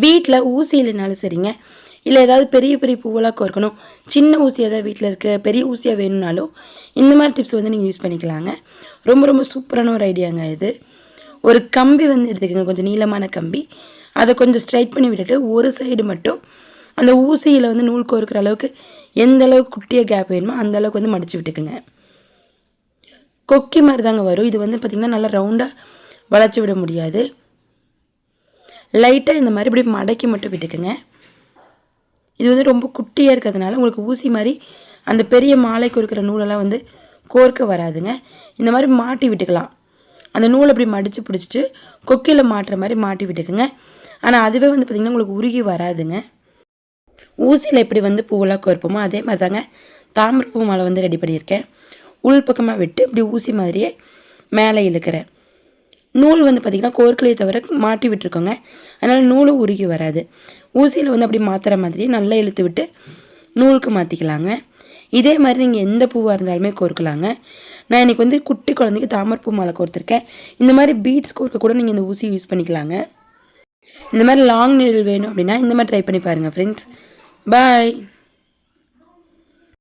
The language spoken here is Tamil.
வீட்டில் ஊசி இல்லைனாலும் சரிங்க, இல்லை ஏதாவது பெரிய பெரிய பூவெல்லாம் கோர்க்கணும், சின்ன ஊசி ஏதாவது வீட்டில் இருக்க பெரிய ஊசியாக வேணும்னாலும் இந்த மாதிரி டிப்ஸ் வந்து நீங்கள் யூஸ் பண்ணிக்கலாங்க. ரொம்ப ரொம்ப சூப்பரான ஒரு ஐடியாங்க இது. ஒரு கம்பி வந்து எடுத்துக்கோங்க, கொஞ்சம் நீளமான கம்பி. அதை கொஞ்சம் ஸ்ட்ரைட் பண்ணி விட்டுட்டு ஒரு சைடு மட்டும் அந்த ஊசியில் வந்து நூல் கோர்க்குற அளவுக்கு எந்த அளவுக்கு குட்டியாக கேப் வேணுமோ அந்த அளவுக்கு வந்து மடித்து விட்டுக்குங்க. கொக்கி மாதிரி தாங்க வரும். இது வந்து பார்த்திங்கன்னா நல்லா ரவுண்டாக வளைச்சி விட முடியாது. லைட்டாக இந்த மாதிரி இப்படி மடக்கி மட்டும் விட்டுக்குங்க. இது வந்து ரொம்ப குட்டியாக இருக்கிறதுனால உங்களுக்கு ஊசி மாதிரி அந்த பெரிய மாலை கோர்க்கிற நூலெல்லாம் வந்து கோர்க்க வராதுங்க. இந்த மாதிரி மாட்டி விட்டுக்கலாம். அந்த நூலை அப்படி மடித்து பிடிச்சிட்டு கொக்கியில் மாட்டுற மாதிரி மாட்டி விட்டுக்குங்க. ஆனால் அதுவே வந்து பார்த்திங்கன்னா உங்களுக்கு உருகி வராதுங்க. ஊசியில் எப்படி வந்து பூவெல்லாம் கோர்ப்போமோ அதே மாதிரி தாங்க தாமரைப்பூ மாலை வந்து ரெடி பண்ணியிருக்கேன். உள் பக்கமாக விட்டு இப்படி ஊசி மாதிரியே மேலே இழுக்கிறேன். நூல் வந்து பார்த்திங்கன்னா கோர்க்கலையே தவிர மாட்டி விட்டுருக்கோங்க. அதனால் நூலும் உருகி வராது. ஊசியில் வந்து அப்படி மாற்றுற மாதிரி நல்லா இழுத்து விட்டு நூலுக்கு மாற்றிக்கலாங்க. இதே மாதிரி நீங்கள் எந்த பூவாக இருந்தாலுமே கோர்க்கலாங்க. நான் இன்றைக்கி வந்து குட்டி குழந்தைக்கு தாமரைப்பூ மாலை கோர்த்துருக்கேன். இந்த மாதிரி பீட்ஸ் கோர்க்க கூட நீங்கள் இந்த ஊசி யூஸ் பண்ணிக்கலாங்க. இந்த மாதிரி லாங் நீடில் வேணும் அப்படின்னா இந்த மாதிரி ட்ரை பண்ணி பாருங்கள் ஃப்ரெண்ட்ஸ். பாய்.